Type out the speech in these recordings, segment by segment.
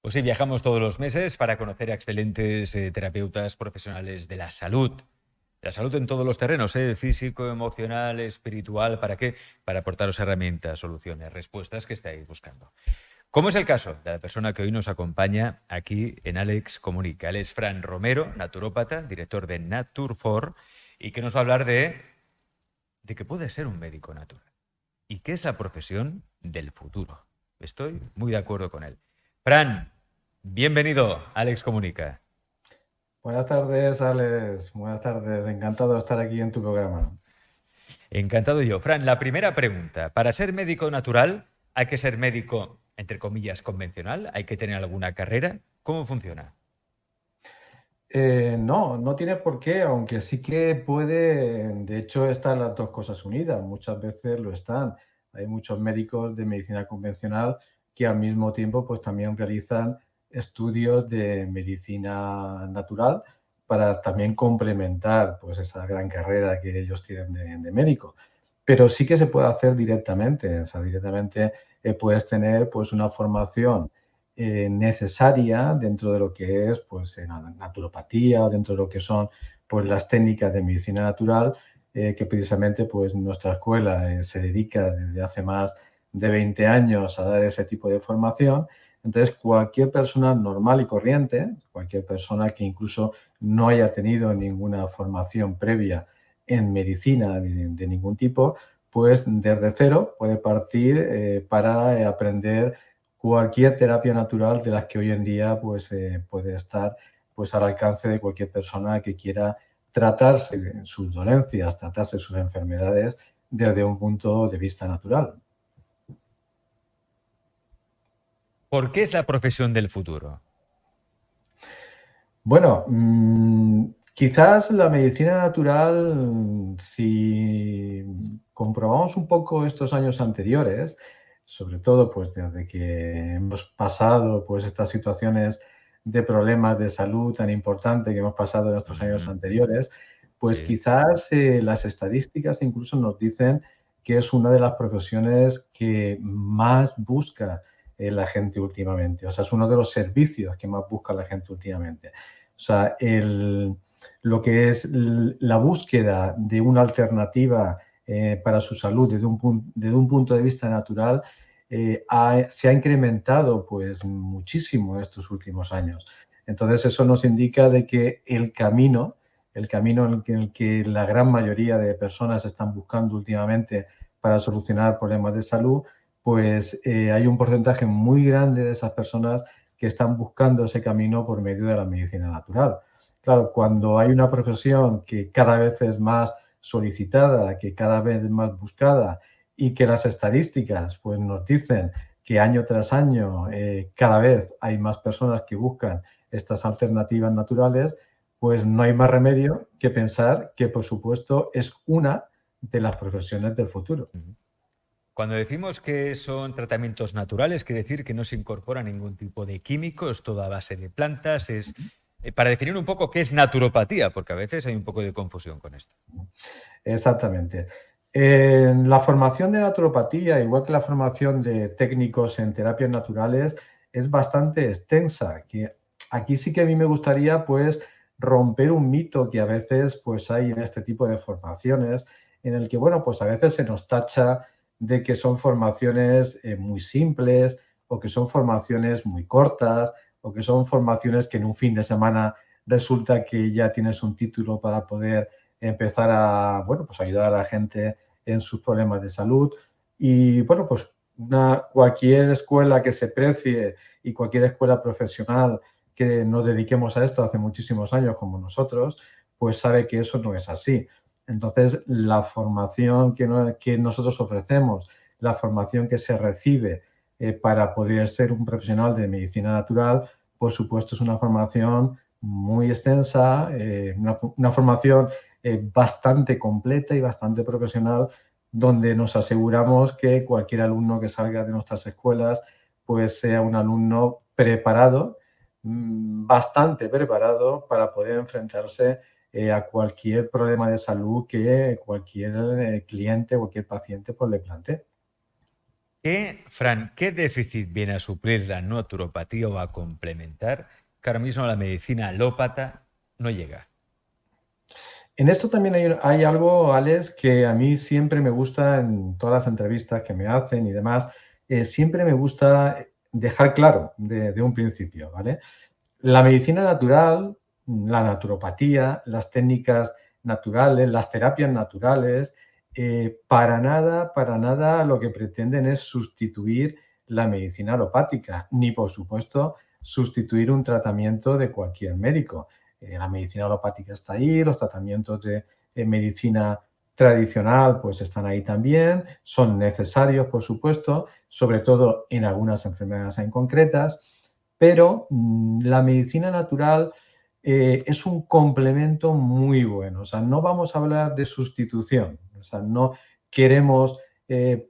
Pues sí, viajamos todos los meses para conocer a excelentes terapeutas profesionales de la salud. La salud en todos los terrenos, físico, emocional, espiritual. ¿Para qué? Para aportaros herramientas, soluciones, respuestas que estáis buscando. Como es el caso de la persona que hoy nos acompaña aquí en Alex Comunica. Él es Fran Romero, naturópata, director de Natur4, y que nos va a hablar de que puede ser un médico natural y que es la profesión del futuro. Estoy muy de acuerdo con él. Fran, bienvenido a Alex Comunica. Buenas tardes, Alex. Buenas tardes. Encantado de estar aquí en tu programa. Encantado yo. Fran, la primera pregunta. Para ser médico natural, ¿hay que ser médico, entre comillas, convencional? ¿Hay que tener alguna carrera? ¿Cómo funciona? No, no tiene por qué, aunque sí que puede, de hecho, están las dos cosas unidas. Muchas veces lo están. Hay muchos médicos de medicina convencional que al mismo tiempo pues también realizan estudios de medicina natural para también complementar pues esa gran carrera que ellos tienen de médico. Pero sí que se puede hacer directamente, o sea, directamente puedes tener pues una formación necesaria dentro de lo que es pues, la naturopatía, dentro de lo que son pues, las técnicas de medicina natural, que precisamente pues, nuestra escuela se dedica desde hace más de 20 años a dar ese tipo de formación. Entonces, cualquier persona normal y corriente, cualquier persona que incluso no haya tenido ninguna formación previa en medicina de ningún tipo, pues desde cero puede partir para aprender cualquier terapia natural de las que hoy en día pues, puede estar pues, al alcance de cualquier persona que quiera tratarse sus dolencias, tratarse sus enfermedades desde un punto de vista natural. ¿Por qué es la profesión del futuro? Bueno, quizás la medicina natural, si comprobamos un poco estos años anteriores, sobre todo pues desde que hemos pasado pues estas situaciones de problemas de salud tan importantes que hemos pasado en estos años Ujú. anteriores, pues Sí. quizás las estadísticas incluso nos dicen que es una de las profesiones que más busca la gente últimamente. O sea, es uno de los servicios que más busca la gente últimamente. O sea, lo que es la búsqueda de una alternativa para su salud desde un punto de vista natural se ha incrementado pues muchísimo en estos últimos años. Entonces eso nos indica de que el camino en el que la gran mayoría de personas están buscando últimamente para solucionar problemas de salud, pues hay un porcentaje muy grande de esas personas que están buscando ese camino por medio de la medicina natural. Claro, cuando hay una profesión que cada vez es más solicitada, que cada vez es más buscada y que las estadísticas pues, nos dicen que año tras año cada vez hay más personas que buscan estas alternativas naturales, pues no hay más remedio que pensar que, por supuesto, es una de las profesiones del futuro. Ujú. Cuando decimos que son tratamientos naturales, quiere decir que no se incorpora ningún tipo de químico, es toda a base de plantas, es para definir un poco qué es naturopatía, porque a veces hay un poco de confusión con esto. Exactamente. En la formación de naturopatía, igual que la formación de técnicos en terapias naturales, es bastante extensa. Que aquí sí que a mí me gustaría pues romper un mito que a veces pues hay en este tipo de formaciones, en el que bueno pues a veces se nos tacha de que son formaciones muy simples o que son formaciones muy cortas o que son formaciones que en un fin de semana resulta que ya tienes un título para poder empezar a, bueno, pues ayudar a la gente en sus problemas de salud. Y bueno, pues cualquier escuela que se precie y cualquier escuela profesional que nos dediquemos a esto hace muchísimos años como nosotros, pues sabe que eso no es así. Entonces, la formación que nosotros ofrecemos, la formación que se recibe para poder ser un profesional de medicina natural, por supuesto, es una formación muy extensa, una formación bastante completa y bastante profesional, donde nos aseguramos que cualquier alumno que salga de nuestras escuelas pues sea un alumno preparado, bastante preparado para poder enfrentarse a cualquier problema de salud que cualquier cliente, cualquier paciente pues le plantee. Fran, ¿qué déficit viene a suplir la naturopatía o a complementar que ahora mismo la medicina alópata no llega? En esto también hay algo, Alex, que a mí siempre me gusta en todas las entrevistas que me hacen y demás, siempre me gusta dejar claro de un principio, ¿vale? La medicina natural, la naturopatía, las técnicas naturales, las terapias naturales, para nada lo que pretenden es sustituir la medicina alopática, ni por supuesto sustituir un tratamiento de cualquier médico. La medicina alopática está ahí, los tratamientos de medicina tradicional pues están ahí también, son necesarios por supuesto, sobre todo en algunas enfermedades en concretas, pero la medicina natural es un complemento muy bueno. O sea, no vamos a hablar de sustitución. O sea, no queremos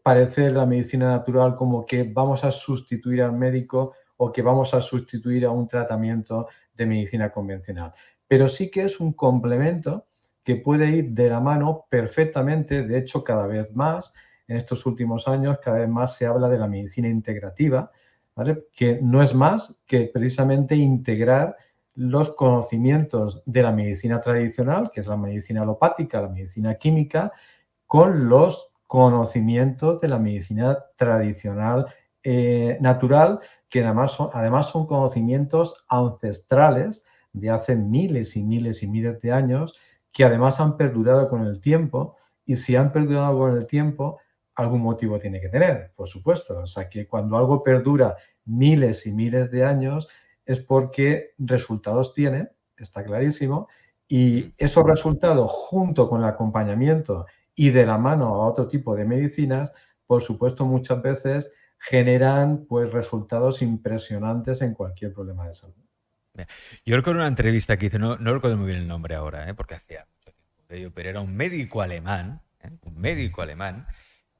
parecer la medicina natural como que vamos a sustituir al médico o que vamos a sustituir a un tratamiento de medicina convencional. Pero sí que es un complemento que puede ir de la mano perfectamente. De hecho, cada vez más, en estos últimos años, cada vez más se habla de la medicina integrativa, ¿vale? Que no es más que precisamente integrar los conocimientos de la medicina tradicional, que es la medicina alopática, la medicina química, con los conocimientos de la medicina tradicional natural, que además son conocimientos ancestrales de hace miles y miles y miles de años, que además han perdurado con el tiempo, y si han perdurado con el tiempo, algún motivo tiene que tener, por supuesto. O sea, que cuando algo perdura miles y miles de años es porque resultados tiene, está clarísimo, y esos resultados junto con el acompañamiento y de la mano a otro tipo de medicinas, por supuesto, muchas veces generan pues resultados impresionantes en cualquier problema de salud. Yo recuerdo una entrevista que hice, no recuerdo muy bien el nombre ahora, porque hacía mucho tiempo que yo, pero era un médico alemán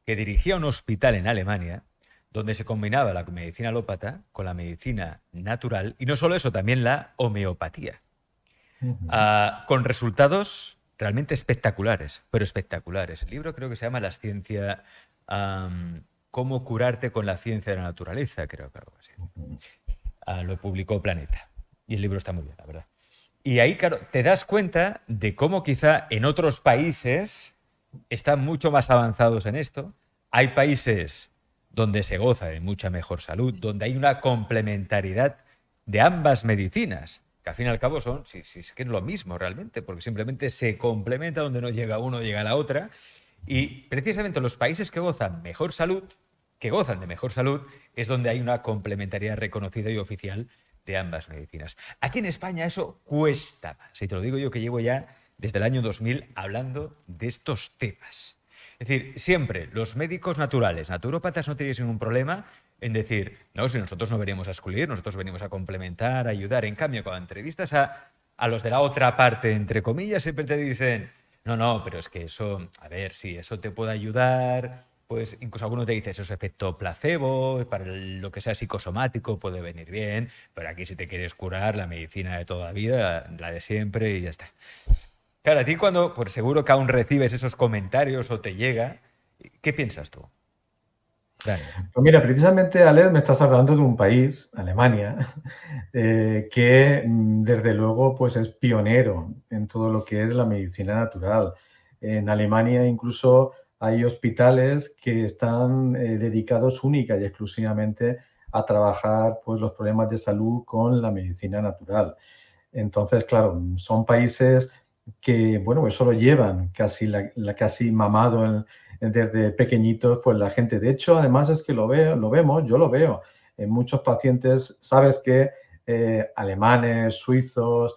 que dirigía un hospital en Alemania donde se combinaba la medicina alópata con la medicina natural y no solo eso, también la homeopatía. Con resultados realmente espectaculares, pero espectaculares. El libro creo que se llama La ciencia, cómo curarte con la ciencia de la naturaleza, creo que algo así. Lo publicó Planeta. Y el libro está muy bien, la verdad. Y ahí, claro, te das cuenta de cómo quizá en otros países están mucho más avanzados en esto. Hay países donde se goza de mucha mejor salud, donde hay una complementariedad de ambas medicinas, que al fin y al cabo son, si es que es lo mismo realmente, porque simplemente se complementa, donde no llega uno, llega la otra. Y precisamente los países que gozan mejor salud, que gozan de mejor salud, es donde hay una complementariedad reconocida y oficial de ambas medicinas. Aquí en España eso cuesta más. Y te lo digo yo que llevo ya desde el año 2000 hablando de estos temas. Es decir, siempre los médicos naturales, naturópatas, no tenéis ningún problema en decir, no, si nosotros no venimos a excluir, nosotros venimos a complementar, a ayudar. En cambio, cuando entrevistas a los de la otra parte, entre comillas, siempre te dicen, no, pero es que eso, a ver, sí, eso te puede ayudar, pues incluso algunos te dicen, eso es efecto placebo, para lo que sea psicosomático puede venir bien, pero aquí si te quieres curar, la medicina de toda la vida, la de siempre y ya está. Claro, a ti cuando, por seguro que aún recibes esos comentarios o te llega, ¿qué piensas tú? Pues mira, precisamente, Alex, me estás hablando de un país, Alemania, que desde luego pues es pionero en todo lo que es la medicina natural. En Alemania incluso hay hospitales que están dedicados única y exclusivamente a trabajar pues los problemas de salud con la medicina natural. Entonces, claro, son países que, bueno, eso lo llevan casi, casi mamado desde pequeñitos, pues la gente. De hecho, además es que lo vemos, yo lo veo en muchos pacientes, sabes que alemanes, suizos,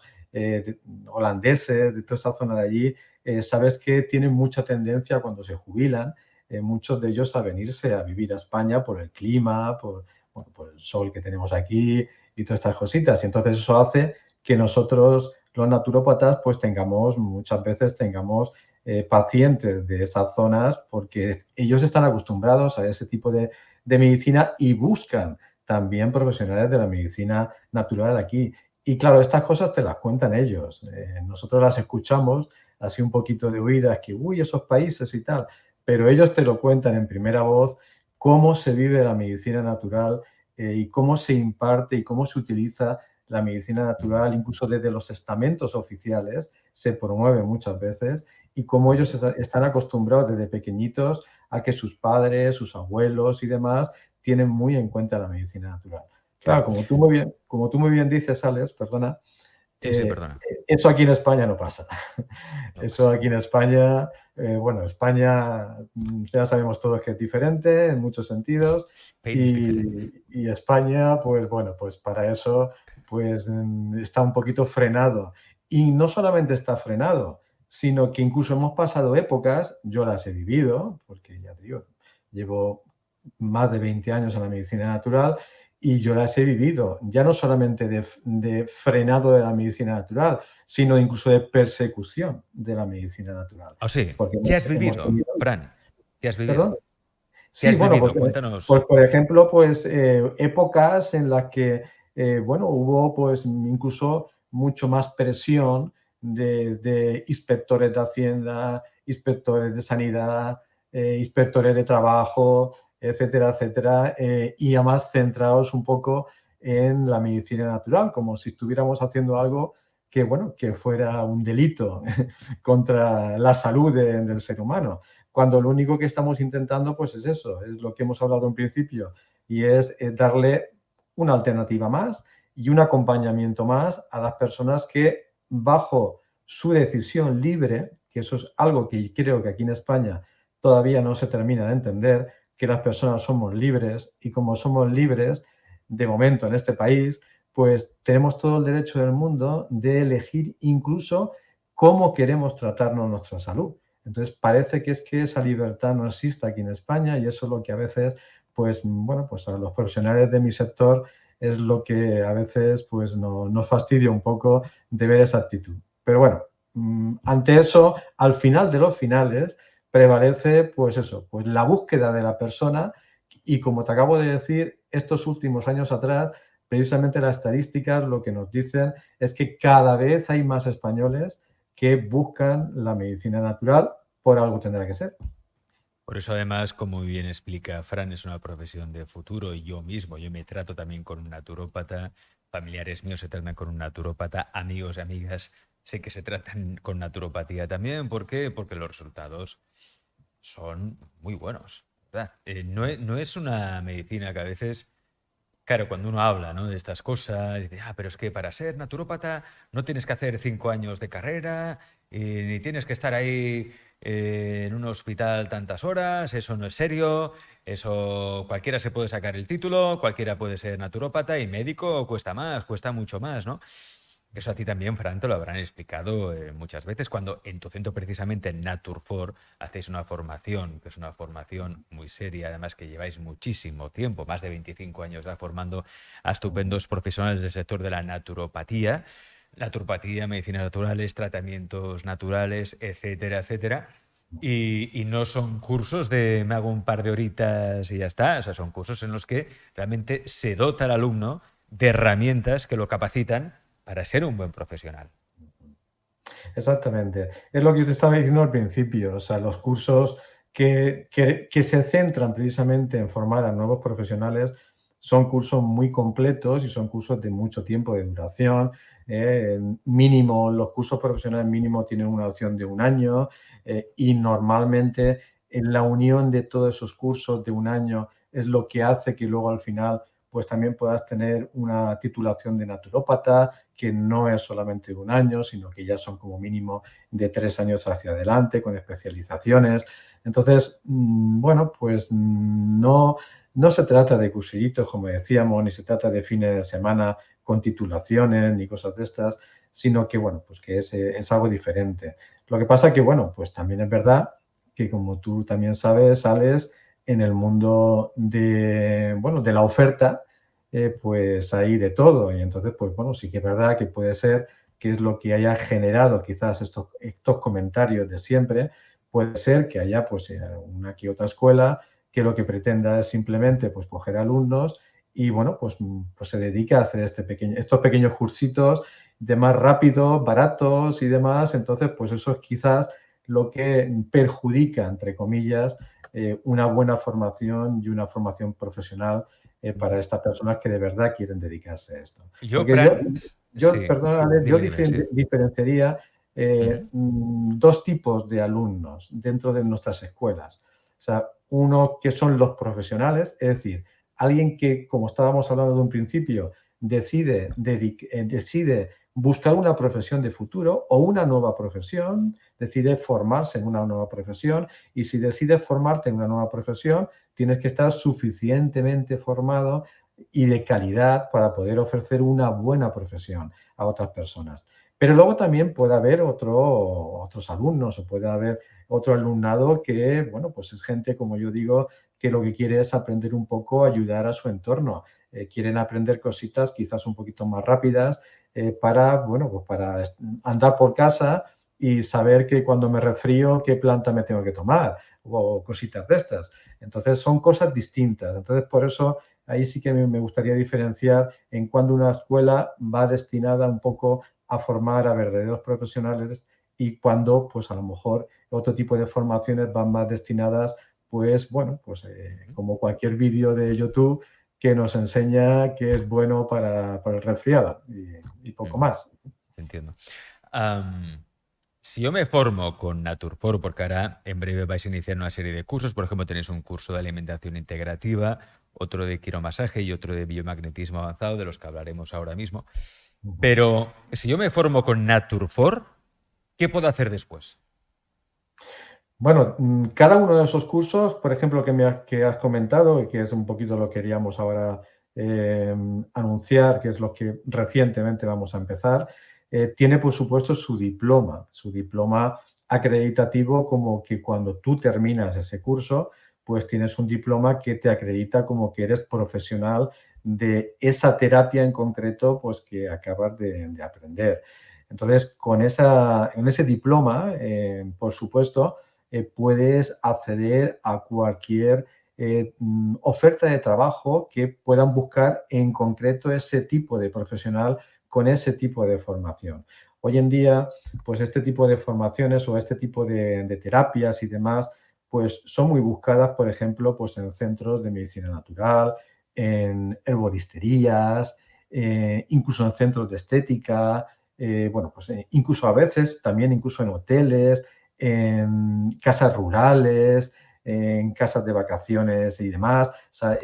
holandeses, de toda esa zona de allí, sabes que tienen mucha tendencia cuando se jubilan, muchos de ellos a venirse a vivir a España por el clima, bueno, por el sol que tenemos aquí y todas estas cositas. Y entonces eso hace que nosotros, los naturópatas, pues muchas veces tengamos pacientes de esas zonas porque ellos están acostumbrados a ese tipo de medicina y buscan también profesionales de la medicina natural aquí. Y claro, estas cosas te las cuentan ellos. Nosotros las escuchamos así un poquito de oídas, que uy, esos países y tal, pero ellos te lo cuentan en primera voz cómo se vive la medicina natural y cómo se imparte y cómo se utiliza la medicina natural, incluso desde los estamentos oficiales, se promueve muchas veces, y cómo ellos están acostumbrados desde pequeñitos a que sus padres, sus abuelos y demás tienen muy en cuenta la medicina natural. Claro, Claro. como tú muy bien dices, Alex, perdona, Sí, sí, perdona. eso aquí en España no pasa. No Eso pasa. aquí en España, bueno, España ya sabemos todos que es diferente en muchos sentidos, Spain is different. y España, pues bueno, pues para eso pues está un poquito frenado. Y no solamente está frenado, sino que incluso hemos pasado épocas, yo las he vivido, porque ya te digo, llevo más de 20 años en la medicina natural, y yo las he vivido, ya no solamente de frenado de la medicina natural, sino incluso de persecución de la medicina natural. Oh, sí. Porque ¿Qué has hemos vivido, tenido, Fran? ¿Qué has perdón. vivido? ¿Qué Sí, has bueno, vivido? pues Cuéntanos. por ejemplo, pues épocas en las que, bueno, hubo pues incluso mucho más presión de inspectores de Hacienda, inspectores de Sanidad, inspectores de trabajo, etcétera, etcétera, y además centrados un poco en la medicina natural, como si estuviéramos haciendo algo que, bueno, que fuera un delito contra la salud del ser humano, cuando lo único que estamos intentando pues es eso, es lo que hemos hablado en principio, y es darle una alternativa más y un acompañamiento más a las personas que bajo su decisión libre, que eso es algo que creo que aquí en España todavía no se termina de entender, que las personas somos libres, y como somos libres, de momento en este país, pues tenemos todo el derecho del mundo de elegir incluso cómo queremos tratarnos nuestra salud. Entonces parece que es que esa libertad no existe aquí en España, y eso es lo que a veces, pues bueno, pues a los profesionales de mi sector es lo que a veces pues nos fastidia un poco de ver esa actitud. Pero bueno, ante eso, al final de los finales, prevalece pues eso, pues la búsqueda de la persona, y como te acabo de decir, estos últimos años atrás, precisamente las estadísticas lo que nos dicen es que cada vez hay más españoles que buscan la medicina natural, por algo tendrá que ser. Por eso, además, como bien explica Fran, es una profesión de futuro. Y yo mismo, yo me trato también con un naturópata, familiares míos se tratan con un naturópata, amigos y amigas sé que se tratan con naturopatía también. ¿Por qué? Porque los resultados son muy buenos, ¿verdad? No es una medicina que a veces, claro, cuando uno habla, ¿no?, de estas cosas, dice, pero es que para ser naturópata no tienes que hacer 5 años de carrera, ni tienes que estar ahí en un hospital tantas horas, eso no es serio, eso cualquiera se puede sacar el título, cualquiera puede ser naturópata y médico cuesta más, cuesta mucho más, ¿no? Eso a ti también, Fran, te lo habrán explicado muchas veces cuando en tu centro, precisamente en Naturfor, hacéis una formación, que es una formación muy seria, además que lleváis muchísimo tiempo, más de 25 años ya formando a estupendos profesionales del sector de la naturopatía. Naturopatía, medicinas naturales, tratamientos naturales, etcétera, etcétera. Y no son cursos de me hago un par de horitas y ya está. O sea, son cursos en los que realmente se dota al alumno de herramientas que lo capacitan para ser un buen profesional. Exactamente. Es lo que yo te estaba diciendo al principio. O sea, los cursos que se centran precisamente en formar a nuevos profesionales son cursos muy completos y son cursos de mucho tiempo de duración. Mínimo, los cursos profesionales mínimo tienen una duración de un año, y normalmente en la unión de todos esos cursos de un año es lo que hace que luego al final pues también puedas tener una titulación de naturópata, que no es solamente de un año, sino que ya son como mínimo de 3 años hacia adelante, con especializaciones. Entonces, bueno, pues no se trata de cursillitos, como decíamos, ni se trata de fines de semana con titulaciones ni cosas de estas, sino que, bueno, pues que es algo diferente. Lo que pasa que, bueno, pues también es verdad que, como tú también sabes, sales en el mundo bueno, de la oferta, pues hay de todo. Y entonces, pues bueno, sí que es verdad que puede ser que es lo que haya generado quizás estos comentarios de siempre. Puede ser que haya pues una que otra escuela que lo que pretenda es simplemente pues coger alumnos y, bueno, pues se dedica a hacer estos pequeños cursitos de más rápido, baratos y demás. Entonces, pues eso es quizás lo que perjudica, entre comillas, una buena formación y una formación profesional para estas personas que de verdad quieren dedicarse a esto. Yo, Porque yo, Fran, yo sí, perdón, Alex, yo dime, sí. diferenciaría Ujú. dos tipos de alumnos dentro de nuestras escuelas. O sea, uno que son los profesionales, es decir, alguien que, como estábamos hablando de un principio, decide buscar una profesión de futuro o una nueva profesión, decide formarse en una nueva profesión, y si decides formarte en una nueva profesión, tienes que estar suficientemente formado y de calidad para poder ofrecer una buena profesión a otras personas. Pero luego también puede haber otros alumnos o puede haber otro alumnado que, bueno, pues es gente, como yo digo, que lo que quiere es aprender un poco, ayudar a su entorno. Quieren aprender cositas quizás un poquito más rápidas para, bueno, pues para andar por casa y saber que cuando me resfrío, qué planta me tengo que tomar o cositas de estas. Entonces, son cosas distintas. Entonces, por eso ahí sí que me gustaría diferenciar en cuando una escuela va destinada un poco a formar a verdaderos profesionales y cuando, pues a lo mejor, otro tipo de formaciones van más destinadas, pues bueno, pues Ujú. como cualquier vídeo de YouTube que nos enseña que es bueno para el resfriado y poco Ujú. más. Entiendo. Am, si yo me formo con Naturfor, porque ahora en breve vais a iniciar una serie de cursos, por ejemplo, tenéis un curso de alimentación integrativa, otro de quiromasaje y otro de biomagnetismo avanzado, de los que hablaremos ahora mismo. Ujú. Pero si yo me formo con Naturfor, ¿qué puedo hacer después? Bueno, cada uno de esos cursos, por ejemplo, que has comentado y que es un poquito lo que queríamos ahora anunciar, que es lo que recientemente vamos a empezar, tiene por supuesto su diploma acreditativo, como que cuando tú terminas ese curso, pues tienes un diploma que te acredita como que eres profesional de esa terapia en concreto, pues que acabas de aprender. Entonces, en ese diploma, por supuesto, puedes acceder a cualquier oferta de trabajo que puedan buscar en concreto ese tipo de profesional con ese tipo de formación. Hoy en día, pues este tipo de formaciones o este tipo de terapias y demás, pues son muy buscadas, por ejemplo, pues en centros de medicina natural, en herboristerías, incluso en centros de estética, bueno, pues incluso a veces también incluso en hoteles, en casas rurales, en casas de vacaciones y demás. O sea,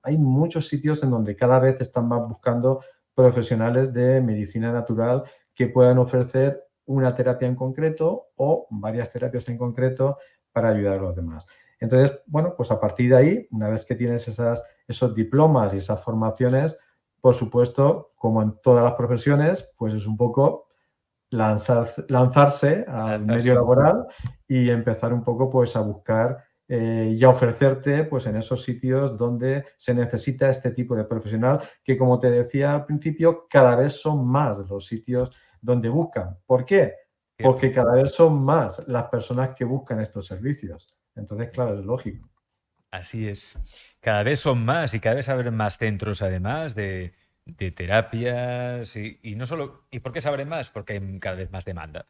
hay muchos sitios en donde cada vez están más buscando profesionales de medicina natural que puedan ofrecer una terapia en concreto o varias terapias en concreto para ayudar a los demás. Entonces, bueno, pues a partir de ahí, una vez que tienes esos diplomas y esas formaciones, por supuesto, como en todas las profesiones, pues es un poco lanzarse al medio Lanzarse. laboral y empezar un poco pues a buscar y a ofrecerte pues en esos sitios donde se necesita este tipo de profesional que, como te decía al principio, cada vez son más los sitios donde buscan. ¿Por qué? Porque ¿Cierto? cada vez son más las personas que buscan estos servicios. Entonces, claro, es lógico. Así es. Cada vez son más y cada vez abren más centros, además, de terapias y no solo. ¿Y por qué se abren más? Porque hay cada vez más demanda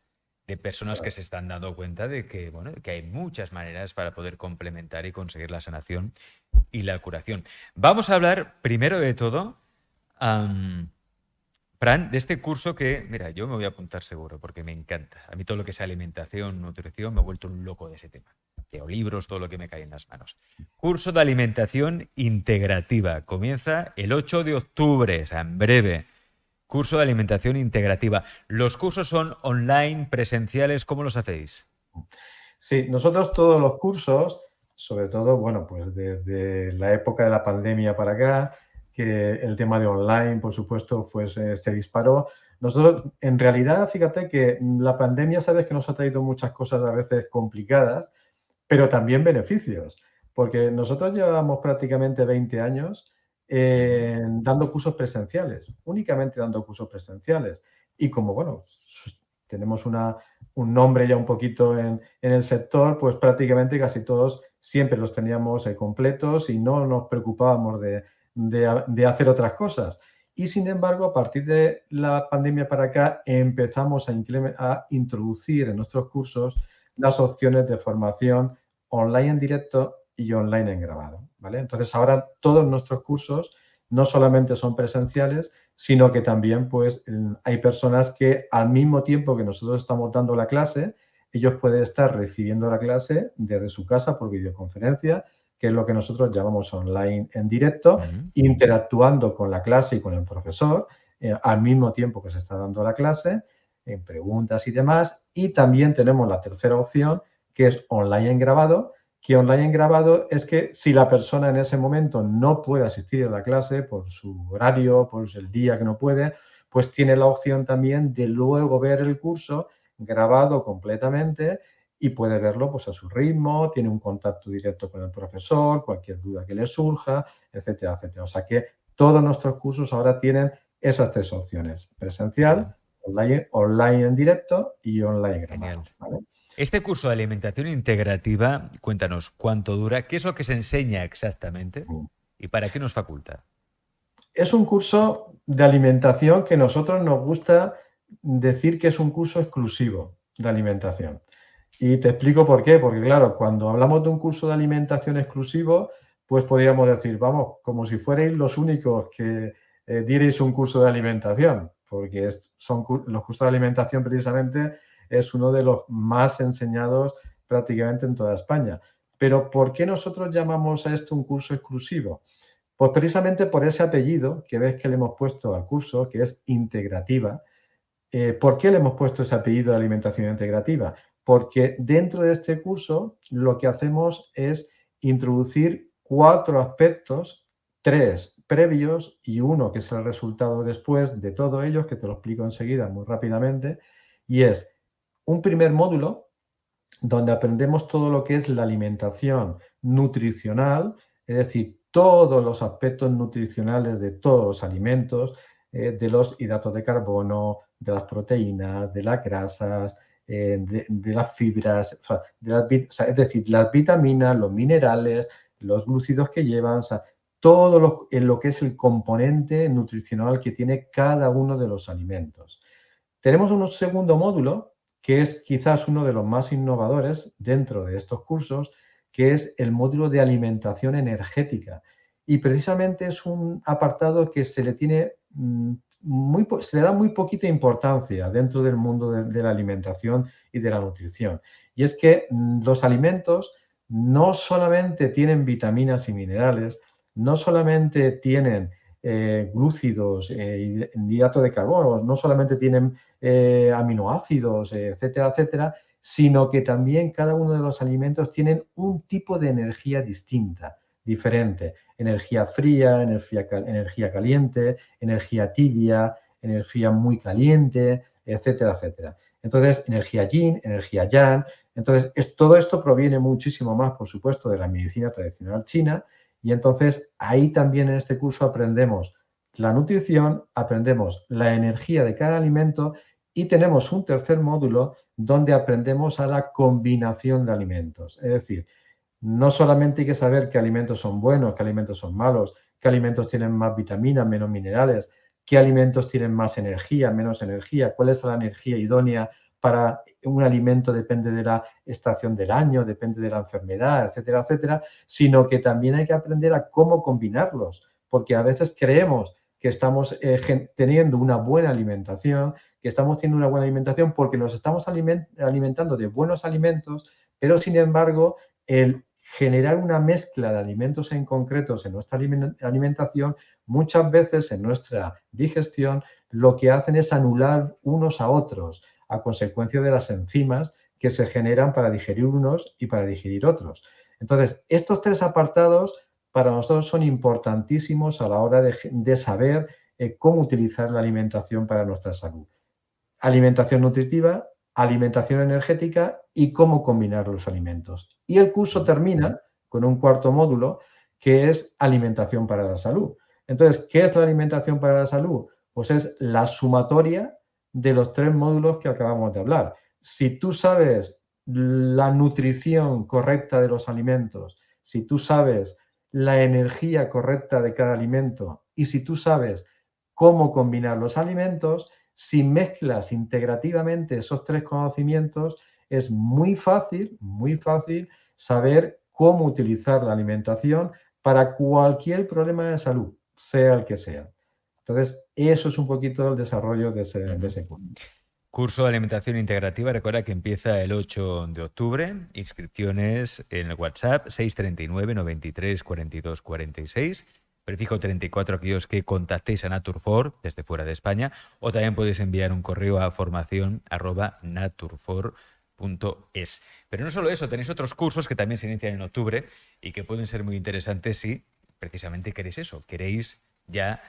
de personas que Claro. se están dando cuenta de que, bueno, que hay muchas maneras para poder complementar y conseguir la sanación y la curación. Vamos a hablar primero de todo, Fran, de este curso que, mira, yo me voy a apuntar seguro porque me encanta. A mí todo lo que sea alimentación, nutrición, me he vuelto un loco de ese tema. Leo libros, todo lo que me cae en las manos. Curso de alimentación integrativa. Comienza el 8 de octubre, o sea, en breve. Curso de alimentación integrativa. ¿Los cursos son online, presenciales? ¿Cómo los hacéis? Sí, nosotros todos los cursos, sobre todo, bueno, pues desde la época de la pandemia para acá, que el tema de online, por supuesto, pues se disparó. Nosotros, en realidad, fíjate que la pandemia, sabes que nos ha traído muchas cosas a veces complicadas, pero también beneficios, porque nosotros llevamos prácticamente 20 años Ujú. dando cursos presenciales, únicamente dando cursos presenciales. Y como, bueno, tenemos un nombre ya un poquito en el sector, pues prácticamente casi todos siempre los teníamos completos y no nos preocupábamos de hacer otras cosas. Y sin embargo, a partir de la pandemia para acá, empezamos a introducir en nuestros cursos las opciones de formación online en directo y online en grabado, ¿vale? Entonces, ahora todos nuestros cursos no solamente son presenciales, sino que también pues hay personas que al mismo tiempo que nosotros estamos dando la clase, ellos pueden estar recibiendo la clase desde su casa por videoconferencia, que es lo que nosotros llamamos online en directo, Ujú. interactuando con la clase y con el profesor al mismo tiempo que se está dando la clase, en preguntas y demás. Y también tenemos la tercera opción, que es online en grabado, que online en grabado es que si la persona en ese momento no puede asistir a la clase por su horario, por el día que no puede, pues tiene la opción también de luego ver el curso grabado completamente y puede verlo pues a su ritmo, tiene un contacto directo con el profesor, cualquier duda que le surja, etcétera, etcétera. O sea que todos nuestros cursos ahora tienen esas tres opciones: presencial, Bien, online en directo y online genial. grabado, ¿vale? Este curso de alimentación integrativa, cuéntanos cuánto dura, qué es lo que se enseña exactamente y para qué nos faculta. Es un curso de alimentación que nosotros nos gusta decir que es un curso exclusivo de alimentación. Y te explico por qué, porque claro, cuando hablamos de un curso de alimentación exclusivo, pues podríamos decir, vamos, como si fuerais los únicos que dierais un curso de alimentación, porque los cursos de alimentación precisamente es uno de los más enseñados prácticamente en toda España. Pero ¿por qué nosotros llamamos a esto un curso exclusivo? Pues precisamente por ese apellido que ves que le hemos puesto al curso, que es integrativa. ¿Por qué le hemos puesto ese apellido de alimentación integrativa? Porque dentro de este curso lo que hacemos es introducir 4 aspectos, 3 previos y uno que es el resultado después de todo ello, que te lo explico enseguida muy rápidamente, y es un primer módulo donde aprendemos todo lo que es la alimentación nutricional, es decir, todos los aspectos nutricionales de todos los alimentos, de los hidratos de carbono, de las proteínas, de las grasas, de las fibras, o sea, o sea, es decir, las vitaminas, los minerales, los glúcidos que llevan, o sea, todo en lo que es el componente nutricional que tiene cada uno de los alimentos. Tenemos un segundo módulo que es quizás uno de los más innovadores dentro de estos cursos, que es el módulo de alimentación energética. Y precisamente es un apartado que se le tiene se le da muy poquita importancia dentro del mundo de la alimentación y de la nutrición. Y es que los alimentos no solamente tienen vitaminas y minerales, no solamente tienen glúcidos, hidrato de carbono, no solamente tienen aminoácidos, etcétera, etcétera, sino que también cada uno de los alimentos tienen un tipo de energía distinta, diferente. Energía fría, energía caliente, energía tibia, energía muy caliente, etcétera, etcétera. Entonces, energía yin, energía yang. Entonces, todo esto proviene muchísimo más, por supuesto, de la medicina tradicional china. Y entonces, ahí también en este curso aprendemos la nutrición, aprendemos la energía de cada alimento y tenemos un tercer módulo donde aprendemos a la combinación de alimentos. Es decir, no solamente hay que saber qué alimentos son buenos, qué alimentos son malos, qué alimentos tienen más vitaminas, menos minerales, qué alimentos tienen más energía, menos energía, cuál es la energía idónea para un alimento, depende de la estación del año, depende de la enfermedad, etcétera, etcétera, sino que también hay que aprender a cómo combinarlos, porque a veces creemos que estamos teniendo una buena alimentación, que estamos teniendo una buena alimentación porque nos estamos alimentando de buenos alimentos, pero sin embargo, el generar una mezcla de alimentos en concretos en nuestra alimentación, muchas veces en nuestra digestión, lo que hacen es anular unos a otros a consecuencia de las enzimas que se generan para digerir unos y para digerir otros. Entonces, estos tres apartados para nosotros son importantísimos a la hora de saber cómo utilizar la alimentación para nuestra salud. Alimentación nutritiva, alimentación energética y cómo combinar los alimentos. Y el curso termina con un cuarto módulo que es alimentación para la salud. Entonces, ¿qué es la alimentación para la salud? Pues es la sumatoria de los tres módulos que acabamos de hablar. Si tú sabes la nutrición correcta de los alimentos, si tú sabes la energía correcta de cada alimento y si tú sabes cómo combinar los alimentos, si mezclas integrativamente esos tres conocimientos, es muy fácil saber cómo utilizar la alimentación para cualquier problema de salud, sea el que sea. Entonces, eso es un poquito el desarrollo de ese curso. Curso de alimentación integrativa, recuerda que empieza el 8 de octubre. Inscripciones en el WhatsApp 639 93 42 46. Prefijo 34 aquellos que contactéis a Naturfor desde fuera de España, o también podéis enviar un correo a formación@naturfor.es. Pero no solo eso, tenéis otros cursos que también se inician en octubre y que pueden ser muy interesantes si precisamente queréis eso, queréis ya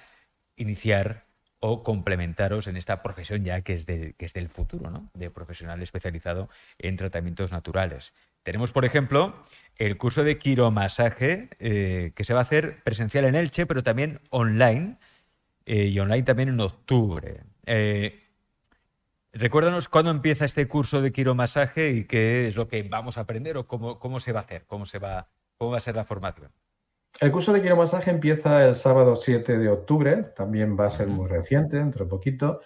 iniciar o complementaros en esta profesión ya que es del futuro, ¿no? De profesional especializado en tratamientos naturales. Tenemos, por ejemplo, el curso de quiromasaje que se va a hacer presencial en Elche, pero también online, y online también en octubre. Recuérdanos cuándo empieza este curso de quiromasaje y qué es lo que vamos a aprender o cómo se va a hacer, cómo va a ser la formación. El curso de quiromasaje empieza el sábado 7 de octubre, también va a ser muy reciente, dentro de poquito.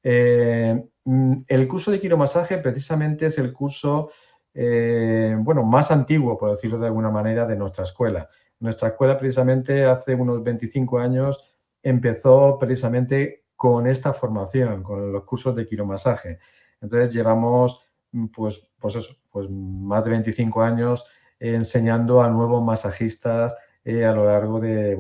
El curso de quiromasaje precisamente es el curso más antiguo, por decirlo de alguna manera, de nuestra escuela. Nuestra escuela precisamente hace unos 25 años empezó precisamente con esta formación, con los cursos de quiromasaje. Entonces llevamos pues más de 25 años enseñando a nuevos masajistas a lo largo de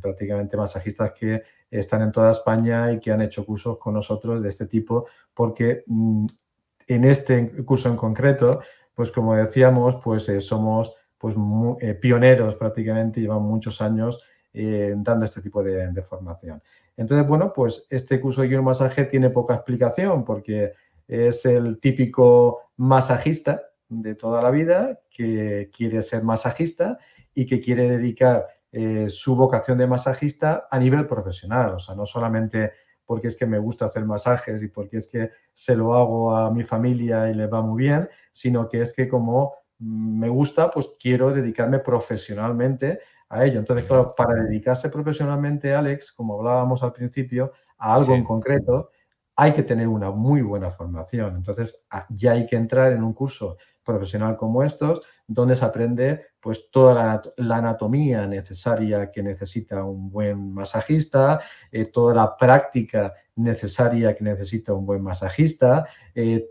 prácticamente masajistas que están en toda España y que han hecho cursos con nosotros de este tipo, porque en este curso en concreto, pues como decíamos, pues somos pioneros prácticamente, llevamos muchos años dando este tipo de formación. Entonces, bueno, pues este curso de quiromasaje tiene poca explicación porque es el típico masajista de toda la vida que quiere ser masajista y que quiere dedicar su vocación de masajista a nivel profesional, o sea, no solamente porque es que me gusta hacer masajes y porque es que se lo hago a mi familia y les va muy bien, sino que es que como me gusta, pues quiero dedicarme profesionalmente a ello. Entonces, claro, para dedicarse profesionalmente, Alex, como hablábamos al principio, a algo en concreto, hay que tener una muy buena formación. Entonces, ya hay que entrar en un curso profesional como estos, donde se aprende pues toda la anatomía necesaria que necesita un buen masajista, toda la práctica necesaria que necesita un buen masajista,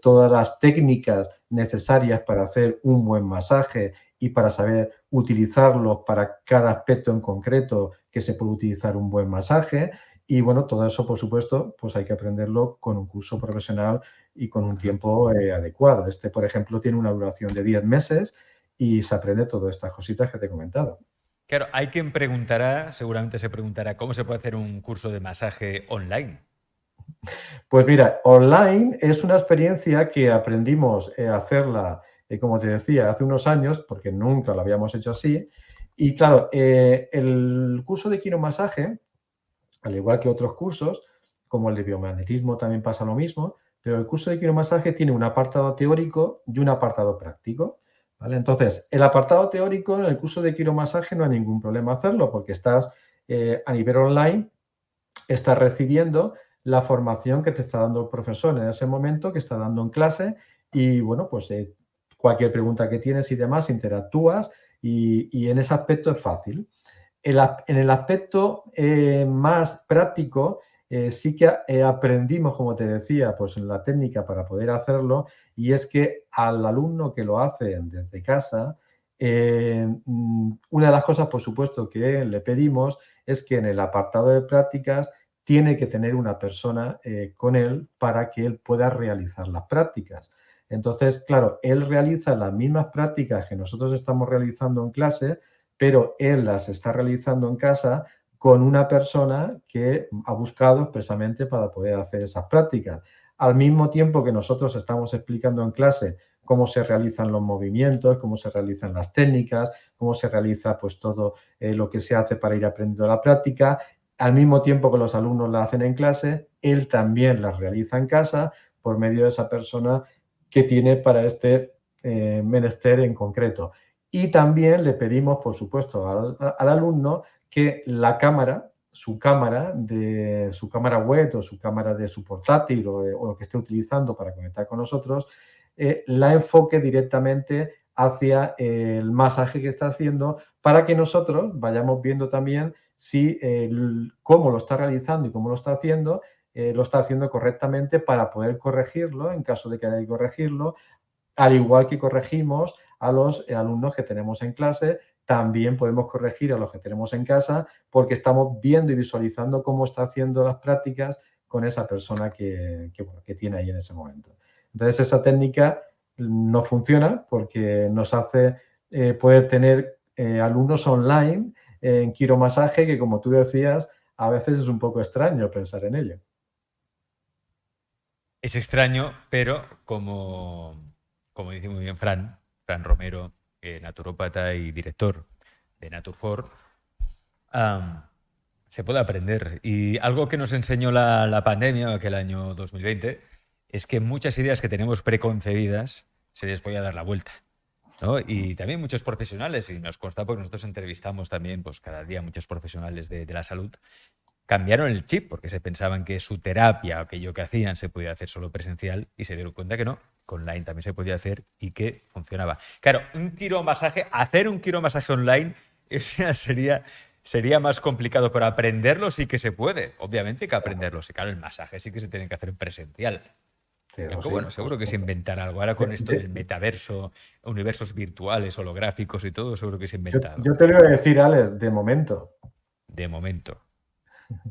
todas las técnicas necesarias para hacer un buen masaje y para saber utilizarlos para cada aspecto en concreto que se puede utilizar un buen masaje. Y bueno, todo eso, por supuesto, pues hay que aprenderlo con un curso profesional y con un tiempo adecuado. Este, por ejemplo, tiene una duración de 10 meses y se aprende todas estas cositas que te he comentado. Claro, hay quien seguramente se preguntará, ¿cómo se puede hacer un curso de masaje online? Pues mira, online es una experiencia que aprendimos a hacerla, como te decía, hace unos años, porque nunca lo habíamos hecho así. Y claro, el curso de quiromasaje, al igual que otros cursos, como el de biomagnetismo también pasa lo mismo, pero el curso de quiromasaje tiene un apartado teórico y un apartado práctico. ¿Vale? Entonces, el apartado teórico en el curso de quiromasaje no hay ningún problema hacerlo porque estás a nivel online, estás recibiendo la formación que te está dando el profesor en ese momento, que está dando en clase y bueno, pues cualquier pregunta que tienes y demás, interactúas y en ese aspecto es fácil. En el aspecto más práctico, sí que aprendimos, como te decía, pues en la técnica para poder hacerlo, y es que al alumno que lo hace desde casa, una de las cosas, por supuesto, que le pedimos es que en el apartado de prácticas tiene que tener una persona con él para que él pueda realizar las prácticas. Entonces, claro, él realiza las mismas prácticas que nosotros estamos realizando en clase, pero él las está realizando en casa con una persona que ha buscado expresamente para poder hacer esas prácticas. Al mismo tiempo que nosotros estamos explicando en clase cómo se realizan los movimientos, cómo se realizan las técnicas, cómo se realiza pues todo lo que se hace para ir aprendiendo la práctica, al mismo tiempo que los alumnos la hacen en clase, él también las realiza en casa por medio de esa persona que tiene para este menester en concreto. Y también le pedimos, por supuesto, al alumno que la cámara, su cámara web o su cámara de su portátil o lo que esté utilizando para conectar con nosotros, la enfoque directamente hacia el masaje que está haciendo para que nosotros vayamos viendo también si cómo lo está realizando y cómo lo está haciendo correctamente para poder corregirlo en caso de que haya que corregirlo, al igual que corregimos a los alumnos que tenemos en clase, también podemos corregir a los que tenemos en casa porque estamos viendo y visualizando cómo está haciendo las prácticas con esa persona que tiene ahí en ese momento. Entonces, esa técnica no funciona porque nos hace poder tener alumnos online en quiromasaje que, como tú decías, a veces es un poco extraño pensar en ello. Es extraño, pero como dice muy bien Fran Romero, naturópata y director de Naturfor, se puede aprender. Y algo que nos enseñó la pandemia, aquel año 2020, es que muchas ideas que tenemos preconcebidas se les podía dar la vuelta, ¿no? Y también muchos profesionales, y nos consta porque nosotros entrevistamos también pues, cada día muchos profesionales de la salud, cambiaron el chip porque se pensaban que su terapia, aquello que hacían, se podía hacer solo presencial y se dieron cuenta que no, que online también se podía hacer y que funcionaba. Claro, hacer un quiromasaje online sería más complicado, pero aprenderlo sí que se puede. Obviamente que aprenderlo. Sí, claro, el masaje sí que se tiene que hacer en presencial. Sí, Aunque sí, bueno, por seguro que se supuesto. inventará algo. Ahora con esto De, del metaverso, universos virtuales, holográficos y todo, seguro que se Yo, inventa algo. yo te lo iba a decir, Alex, de momento. De momento.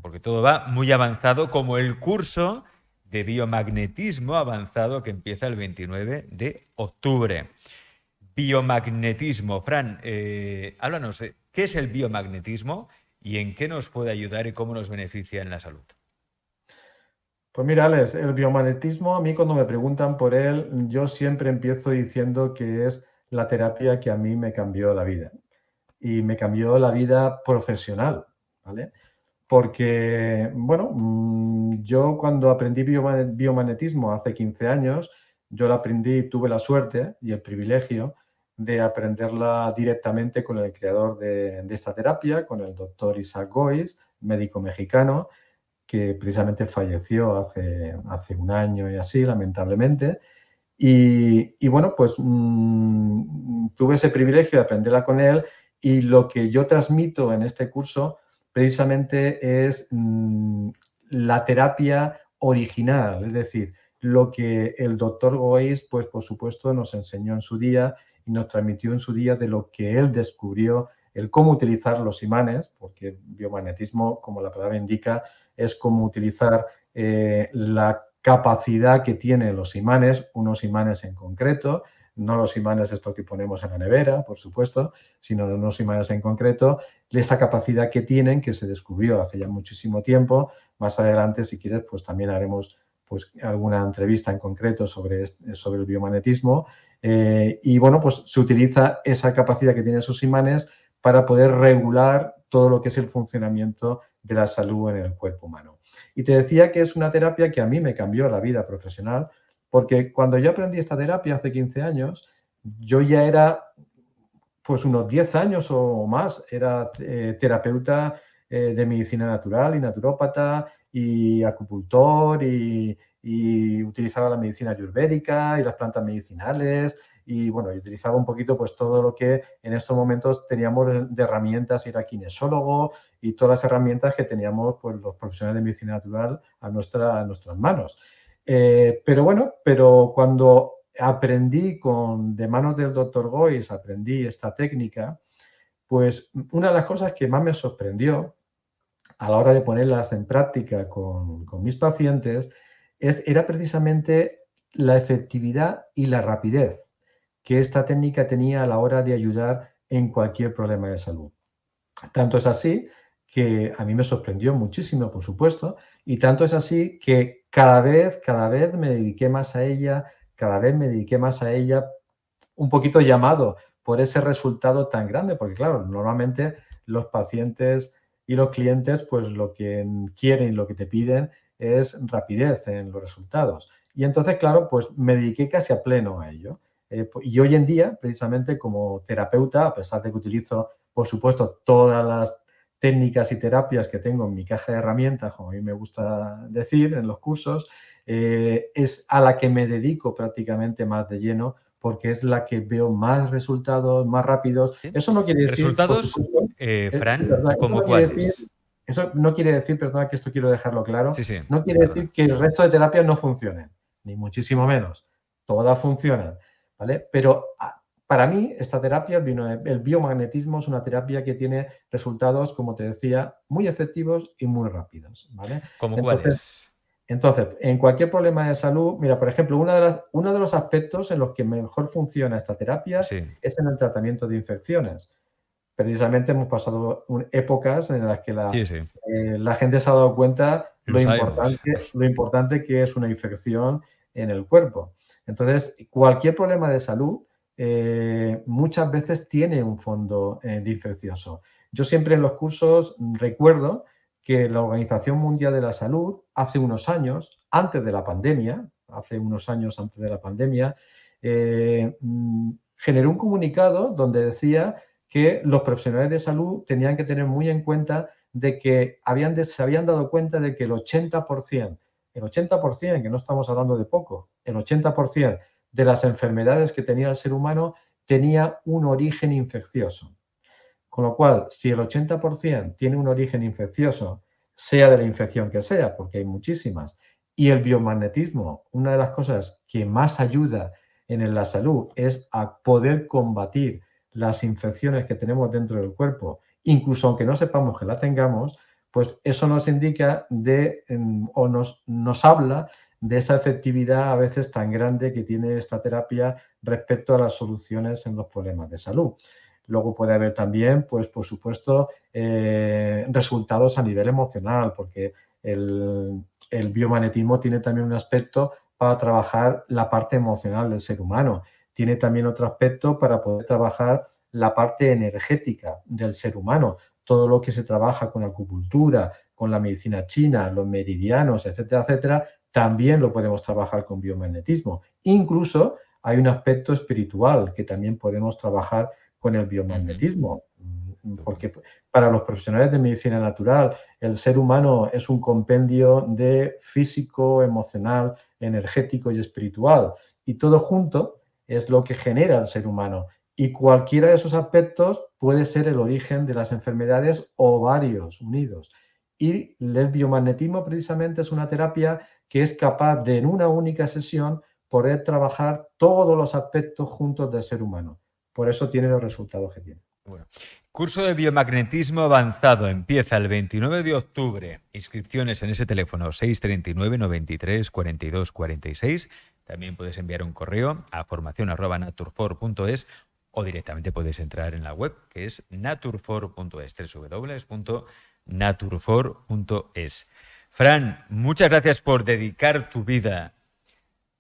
Porque todo va muy avanzado, como el curso de biomagnetismo avanzado que empieza el 29 de octubre. Biomagnetismo. Fran, háblanos, ¿qué es el biomagnetismo y en qué nos puede ayudar y cómo nos beneficia en la salud? Pues mira, Alex, el biomagnetismo, a mí cuando me preguntan por él, yo siempre empiezo diciendo que es la terapia que a mí me cambió la vida. Y me cambió la vida profesional, ¿vale? Porque, bueno, yo cuando aprendí biomagnetismo hace 15 años, yo la aprendí, tuve la suerte y el privilegio de aprenderla directamente con el creador de esta terapia, con el doctor Isaac Gois, médico mexicano, que precisamente falleció hace un año y así, lamentablemente. Y bueno, pues tuve ese privilegio de aprenderla con él y lo que yo transmito en este curso precisamente es la terapia original, es decir, lo que el doctor Gois, pues por supuesto, nos enseñó en su día y nos transmitió en su día de lo que él descubrió, el cómo utilizar los imanes, porque biomagnetismo, como la palabra indica, es cómo utilizar la capacidad que tienen los imanes, unos imanes en concreto, no los imanes estos que ponemos en la nevera, por supuesto, sino unos imanes en concreto, esa capacidad que tienen, que se descubrió hace ya muchísimo tiempo. Más adelante, si quieres, pues también haremos pues, alguna entrevista en concreto sobre el biomagnetismo. Y bueno, pues se utiliza esa capacidad que tienen esos imanes para poder regular todo lo que es el funcionamiento de la salud en el cuerpo humano. Y te decía que es una terapia que a mí me cambió la vida profesional, porque cuando yo aprendí esta terapia hace 15 años, yo ya era, pues unos 10 años o más, era terapeuta de medicina natural y naturópata y acupuntor y utilizaba la medicina ayurvédica y las plantas medicinales y bueno, y utilizaba un poquito pues todo lo que en estos momentos teníamos de herramientas, era kinesiólogo y todas las herramientas que teníamos pues los profesionales de medicina natural a nuestras manos. Pero bueno, pero cuando aprendí de manos del doctor Gois, aprendí esta técnica, pues una de las cosas que más me sorprendió a la hora de ponerlas en práctica con mis pacientes era precisamente la efectividad y la rapidez que esta técnica tenía a la hora de ayudar en cualquier problema de salud. Tanto es así que a mí me sorprendió muchísimo, por supuesto, y tanto es así que cada vez me dediqué más a ella, cada vez me dediqué más a ella, un poquito llamado por ese resultado tan grande, porque claro, normalmente los pacientes y los clientes, pues lo que quieren, lo que te piden es rapidez en los resultados. Y entonces, claro, pues me dediqué casi a pleno a ello. Y hoy en día, precisamente como terapeuta, a pesar de que utilizo, por supuesto, todas las técnicas y terapias que tengo en mi caja de herramientas, como a mí me gusta decir en los cursos, es a la que me dedico prácticamente más de lleno porque es la que veo más resultados, más rápidos. ¿Sí? Eso no quiere decir, por Resultados, supuesto, Fran, perdona, ¿como cuáles? eso no quiere decir, perdona que esto quiero dejarlo claro, Sí, sí, no quiere perdona. decir que el resto de terapias no funcionen, ni muchísimo menos. Todas funcionan, ¿vale? Pero para mí, esta terapia, el biomagnetismo, es una terapia que tiene resultados, como te decía, muy efectivos y muy rápidos, ¿vale? ¿Como Entonces, cuáles? en cualquier problema de salud, mira, por ejemplo, uno de los aspectos en los que mejor funciona esta terapia Sí, es en el tratamiento de infecciones. Precisamente hemos pasado épocas en las que sí, sí, la gente se ha dado cuenta lo sabemos. lo importante que es una infección en el cuerpo. Entonces, cualquier problema de salud muchas veces tiene un fondo de infeccioso. Yo siempre en los cursos recuerdo que la Organización Mundial de la Salud hace unos años, antes de la pandemia, generó un comunicado donde decía que los profesionales de salud tenían que tener muy en cuenta de que se habían dado cuenta de que el 80%, que no estamos hablando de poco, el 80% de las enfermedades que tenía el ser humano tenía un origen infeccioso. Con lo cual, si el 80% tiene un origen infeccioso, sea de la infección que sea, porque hay muchísimas, y el biomagnetismo, una de las cosas que más ayuda en la salud es a poder combatir las infecciones que tenemos dentro del cuerpo, incluso aunque no sepamos que la tengamos, pues eso nos indica o nos habla de esa efectividad a veces tan grande que tiene esta terapia respecto a las soluciones en los problemas de salud. Luego puede haber también, pues por supuesto, resultados a nivel emocional, porque el biomagnetismo tiene también un aspecto para trabajar la parte emocional del ser humano. Tiene también otro aspecto para poder trabajar la parte energética del ser humano. Todo lo que se trabaja con acupuntura, con la medicina china, los meridianos, etcétera, etcétera, también lo podemos trabajar con biomagnetismo. Incluso hay un aspecto espiritual que también podemos trabajar con el Ujú, biomagnetismo, estupendo. porque para los profesionales de medicina natural, el ser humano es un compendio de físico, emocional, energético y espiritual, y todo junto es lo que genera el ser humano. Y cualquiera de esos aspectos puede ser el origen de las enfermedades o varios unidos. Y el biomagnetismo precisamente es una terapia que es capaz de en una única sesión poder trabajar todos los aspectos juntos del ser humano. Por eso tiene los resultados que tiene. Bueno, curso de biomagnetismo avanzado empieza el 29 de octubre. Inscripciones en ese teléfono 639 93 42 46. También puedes enviar un correo a formacion@naturfor.es o directamente puedes entrar en la web que es naturfor.es, www.naturfor.es. Fran, muchas gracias por dedicar tu vida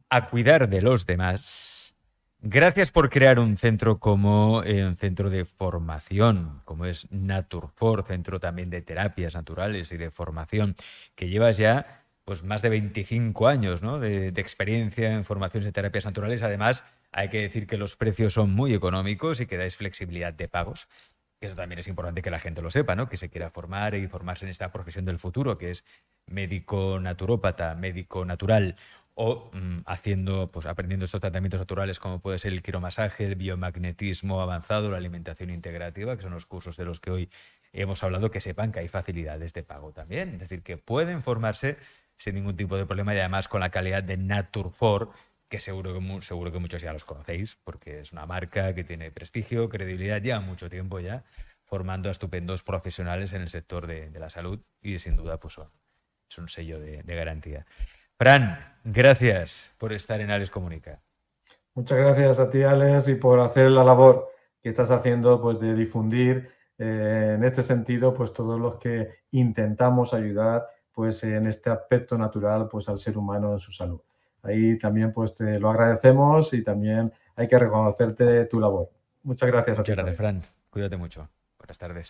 a cuidar de los demás. Gracias por crear un centro como un centro de formación, como es Naturfor, centro también de terapias naturales y de formación, que llevas ya pues más de 25 años, ¿no? de experiencia en formaciones de terapias naturales. Además, hay que decir que los precios son muy económicos y que dais flexibilidad de pagos. Eso también es importante que la gente lo sepa, ¿no? Que se quiera formar y formarse en esta profesión del futuro, que es médico naturópata, médico natural, o haciendo, pues aprendiendo estos tratamientos naturales como puede ser el quiromasaje, el biomagnetismo avanzado, la alimentación integrativa, que son los cursos de los que hoy hemos hablado, que sepan que hay facilidades de pago también. Es decir, que pueden formarse sin ningún tipo de problema y además con la calidad de Naturfor, que seguro que muchos ya los conocéis, porque es una marca que tiene prestigio, credibilidad, ya mucho tiempo ya, formando a estupendos profesionales en el sector de la salud y sin duda pues es un sello de garantía. Fran, gracias por estar en Alex Comunica. Muchas gracias a ti, Alex, y por hacer la labor que estás haciendo pues, de difundir en este sentido pues todos los que intentamos ayudar pues en este aspecto natural pues al ser humano en su salud. Ahí también pues te lo agradecemos y también hay que reconocerte tu labor. Muchas gracias a Muchas ti gracias, también. Fran. Cuídate mucho. Buenas tardes.